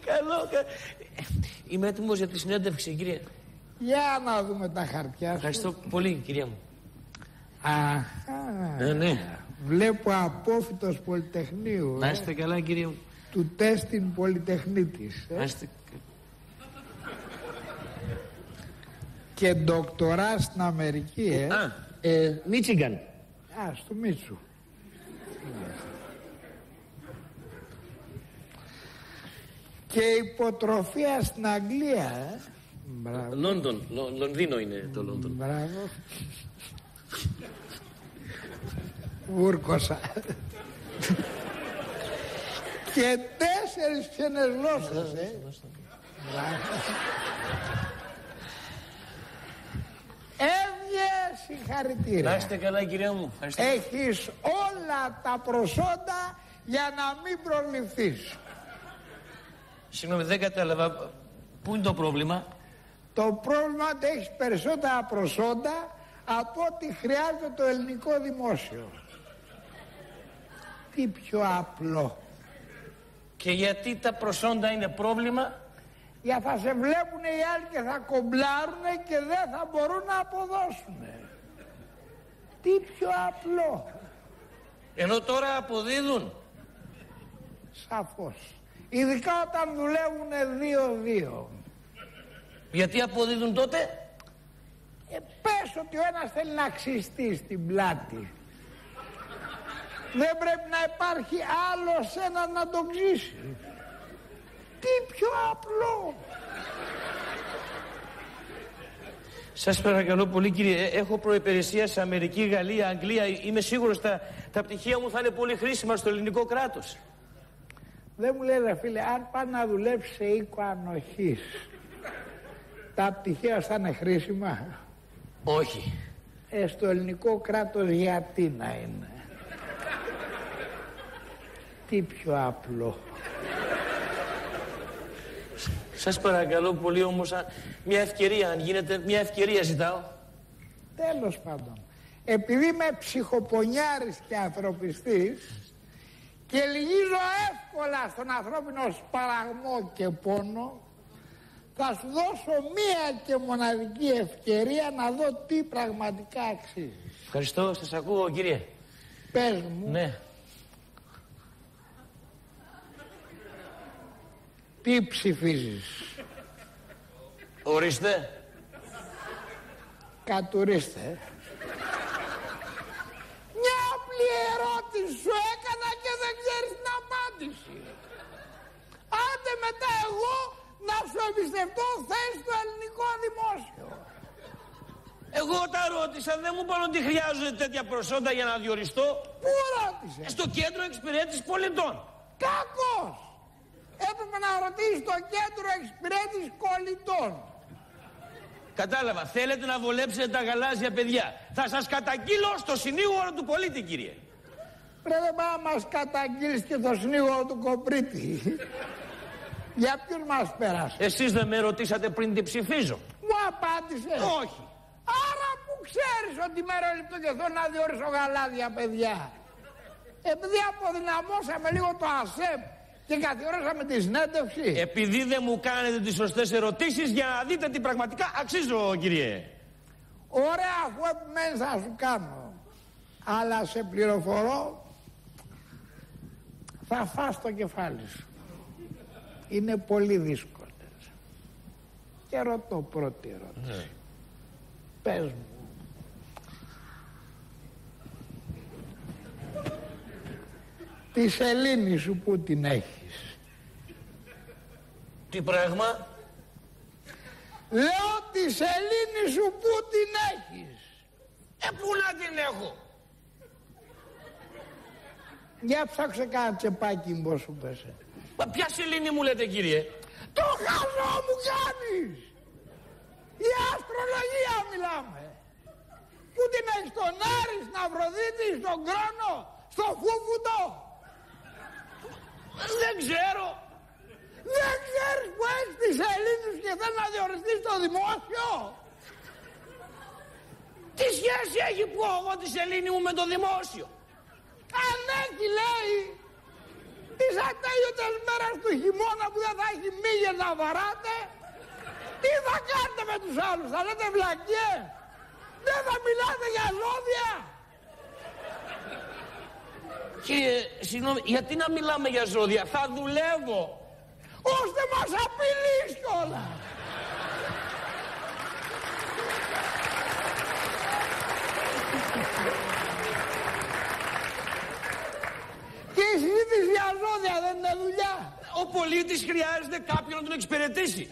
Καλό. Είμαι έτοιμος για τη συνέντευξη, κύριε. Για να δούμε τα χαρτιά σου. Ευχαριστώ πολύ, κυρία μου. Αχα. Ναι. Βλέπω απόφοιτος Πολυτεχνείου. Να είστε καλά, κύριε μου. Του τέστην Πολυτεχνίτης. Να είστε... Και ντοκτορά στην Αμερική, Μίτσιγκαν. Στο Μίτσου. Και υποτροφία στην Αγγλία, Μπράβο. Λονδίνο είναι το Λονδίνο. Μπράβο. Βούρκωσα. Και 4 ξένες γλώσσες, Έβγε, συγχαρητήρια. Να είστε καλά, κυρία μου. Έχεις όλα τα προσόντα για να μην προληφθείς. Συγγνώμη, δεν κατάλαβα. Πού είναι το πρόβλημα? Το πρόβλημα είναι ότι έχεις περισσότερα προσόντα από ό,τι χρειάζεται το ελληνικό δημόσιο. Τι πιο απλό. Και γιατί τα προσόντα είναι πρόβλημα? Για θα σε βλέπουν οι άλλοι και θα κομπλάρουν και δεν θα μπορούν να αποδώσουν. Τι πιο απλό. Ενώ τώρα αποδίδουν. Σαφώς. Ειδικά όταν δουλεύουν 2-2. Γιατί αποδίδουν τότε? Πες ότι ο ένας θέλει να ξυστεί στην πλάτη. Δεν πρέπει να υπάρχει άλλος ένας να τον ξύσει. Τι πιο απλό. Σας παρακαλώ πολύ, κύριε. Έχω προϋπηρεσία σε Αμερική, Γαλλία, Αγγλία. Είμαι σίγουρος τα πτυχία μου θα είναι πολύ χρήσιμα στο ελληνικό κράτος. Δεν μου λέει, ρε φίλε, αν πάνε να δουλέψει σε οίκο ανοχής, τα πτυχία θα είναι χρήσιμα? Όχι. Στο ελληνικό κράτος γιατί να είναι? Τι πιο απλό. Σας παρακαλώ πολύ όμως, μια ευκαιρία, αν γίνεται, μια ευκαιρία ζητάω. Τέλος πάντων, επειδή είμαι ψυχοπονιάρης και ανθρωπιστής και λυγίζω εύκολα στον ανθρώπινο σπαραγμό και πόνο, θα σου δώσω μία και μοναδική ευκαιρία να δω τι πραγματικά αξίζει. Ευχαριστώ, σας ακούω, κύριε. Πες μου. Ναι. Τι ψηφίζεις? Ορίστε. Κατουρίστε. Μια απλή ερώτηση σου έκανα και δεν ξέρεις την απάντηση. Άντε μετά εγώ να σου εμπιστευτώ θέση στο ελληνικό δημόσιο. Εγώ τα ρώτησα, δεν μου είπαν ότι χρειάζονται τέτοια προσόντα για να διοριστώ. Πού ρώτησες? Στο κέντρο εξυπηρέτησης πολιτών. Κακός. Έπρεπε να ρωτήσεις το κέντρο εξυπηρέτησης κολλητών. Κατάλαβα, θέλετε να βολέψετε τα γαλάζια παιδιά. Θα σας καταγγείλω στο συνήγορο του πολίτη, κύριε. Πρέπει να μας καταγγείλεις και στο συνήγορο του Κοπρίτη. Για ποιον μας πέρασε? Εσείς δεν με ρωτήσατε πριν τι ψηφίζω? Μου απάντησες? Όχι. Άρα που ξέρεις ότι μεροληπτώ και θέλω να διορίσω γαλάζια παιδιά? Επειδή αποδυναμώσαμε λίγο το ΑΣΕΠ και καθιερώσαμε τη συνέντευξη. Επειδή δεν μου κάνετε τις σωστές ερωτήσεις για να δείτε τι πραγματικά αξίζω, κύριε. Ωραία, αφού επιμένεις θα σου κάνω. Αλλά σε πληροφορώ, θα φας το κεφάλι σου. Είναι πολύ δύσκολες. Και ρωτώ πρώτη ερώτηση. Πες μου. Τη σελήνη σου που την έχεις? Τι πράγμα? Λέω τη σελήνη σου που την έχεις? Πού να την έχω? Για ψάξε κάνα τσεπάκι μπω σου πέσε. Μα ποια σελήνη μου λέτε, κύριε? Το χαζό μου κάνεις. Για αστρολογία μιλάμε. Πού την έχεις? Στον Άρη, στην Αφροδίτη, στον Κρόνο, στο Φούφουτο? Δεν ξέρω. Δεν ξέρεις που έχεις τη σελήνη σου και θέλεις να διοριστείς στο δημόσιο? Τι σχέση έχει που εγώ τη σελήνη μου με το δημόσιο? Αν έχει, λέει. Της ατέλει 2-3 μέρες του χειμώνα που δεν θα έχει μύγες να βαράτε, τι θα κάνετε με τους άλλους, θα λέτε βλακίες, δεν θα μιλάτε για ζώδια. Κύριε, συγγνώμη, γιατί να μιλάμε για ζώδια, θα δουλεύω. Ώστε μας απειλείς κιόλα. Και η συζήτηση για ζώδια δεν είναι δουλειά. Ο πολίτης χρειάζεται κάποιον να τον εξυπηρετήσει.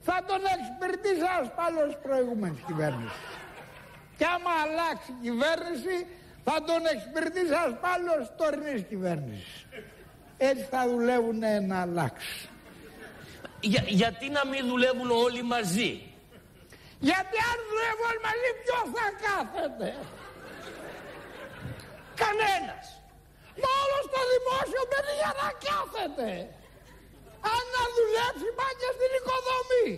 Θα τον εξυπηρετήσει ένας παλιός προηγούμενης κυβέρνησης. Και άμα αλλάξει η κυβέρνηση, θα τον εξυπηρετήσει ένας παλιός τωρινής κυβέρνησης. Έτσι θα δουλεύουν να αλλάξει. Γιατί να μην δουλεύουν όλοι μαζί? Γιατί αν δουλεύουν όλοι μαζί, ποιος θα κάθεται? Κανένας. Μα όλο στο δημόσιο μπαίνει για να κάθεται. Αν να δουλέψει πάει και στην οικοδομή.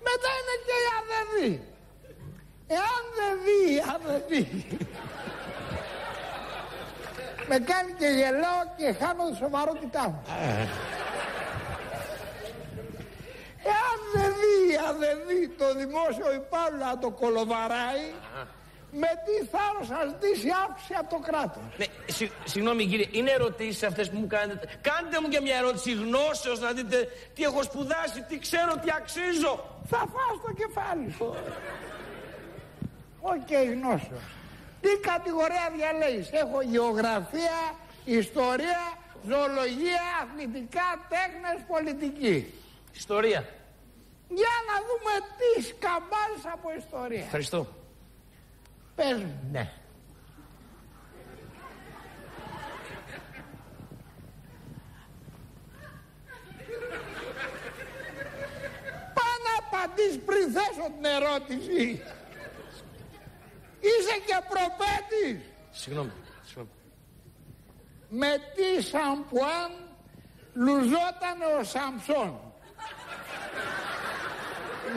Μετά είναι και η αδεδή. Εάν δεν δει η αδεδή, με κάνει και γελάω και χάνω τη σοβαρότητά μου. Εάν δεν δει η αδεδή το δημόσιο υπάλληλο να το κολοβαράει, με τι θάρρος θα ζητήσει αύξηση από το κράτος. Ναι, συγγνώμη κύριε, είναι ερωτήσεις αυτές που μου κάνετε? Κάντε μου και μια ερώτηση γνώσεως να δείτε τι έχω σπουδάσει, τι ξέρω, τι αξίζω. Θα φας το κεφάλι σου. Οκ, γνώσεως. Τι κατηγορία διαλέγεις? Έχω γεωγραφία, ιστορία, ζωολογία, αθλητικά, τέχνες, πολιτική. Ιστορία. Για να δούμε τι σκαμπάζεις από ιστορία. Ευχαριστώ. Πες μου. Ναι. Πά να απαντήσεις πριν θέσω την ερώτηση. Είσαι και προπέτης. Συγγνώμη. Με τι σαμπουάν λουζόταν ο Σαμψόν?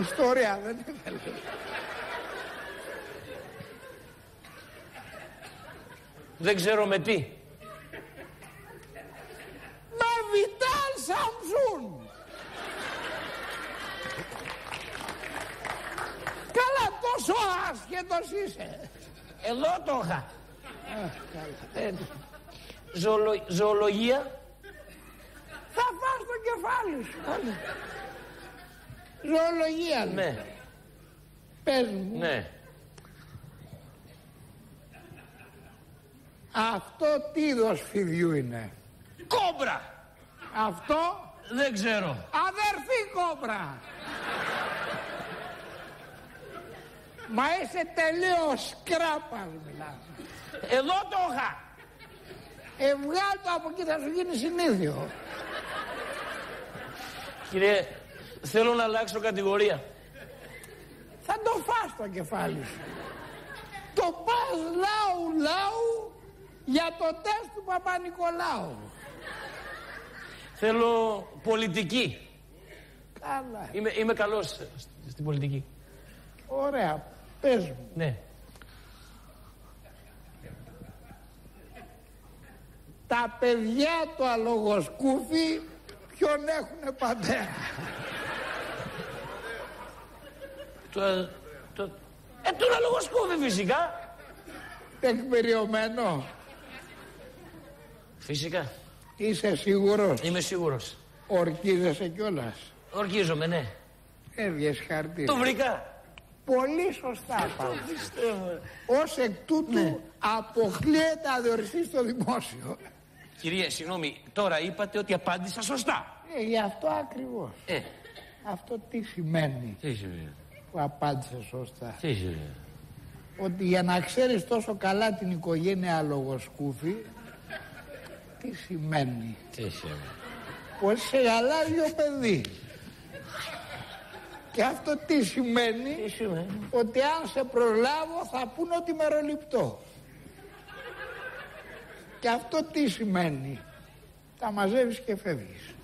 Ιστορία δεν είναι. Δεν ξέρω με τι. Με Βιτάλ Σαμψούν. Καλά, τόσο άσχετος είσαι. Εδώ το είχα. Ζωολογία. Θα φας το κεφάλι σου. Ζωολογία. Ναι. Πες μου. Ναι. Αυτό τι είδος φιδιού είναι? Κόμπρα. Αυτό Δεν ξέρω. αδερφή κόμπρα. Μα είσαι τελείως σκράπας μιλάς. Εδώ το είχα. Βγάλ' το από εκεί, θα σου γίνει συνήθιο. Κύριε, θέλω να αλλάξω κατηγορία. Θα το φας το κεφάλι σου. Το πας λαού για το τεστ του Παπα-Νικολάου. Θέλω πολιτική. Καλά. Είμαι καλός στην πολιτική. Ωραία. Πες μου. Ναι. Τα παιδιά του αλογοσκούφι ποιον έχουνε πατέρα? Τον αλογοσκούφι φυσικά. Τεκμηριωμένο. Φυσικά. Είσαι σίγουρος? Είμαι σίγουρος. Ορκίζεσαι κιόλας? Ορκίζομαι, ναι. Έβγες χαρτί. Το βρήκα. Πολύ σωστά πάμε. Ως εκ τούτου αποκλείεται να διοριστεί στο δημόσιο. Κυρία, συγγνώμη, τώρα είπατε ότι απάντησα σωστά. Γι' αυτό ακριβώς. Αυτό τι σημαίνει? Τι σημαίνει? Που απάντησε σωστά. Τι σημαίνει? Ότι για να ξέρεις τόσο καλά την οικογένεια αλογοσκούφι, τι σημαίνει? Τι σημαίνει? Πως σε γαλάζιο παιδί. Και αυτό τι σημαίνει? Τι σημαίνει? Ότι αν σε προλάβω θα πούν ότι μεροληπτώ. Και αυτό τι σημαίνει? Τα μαζεύεις και φεύγεις.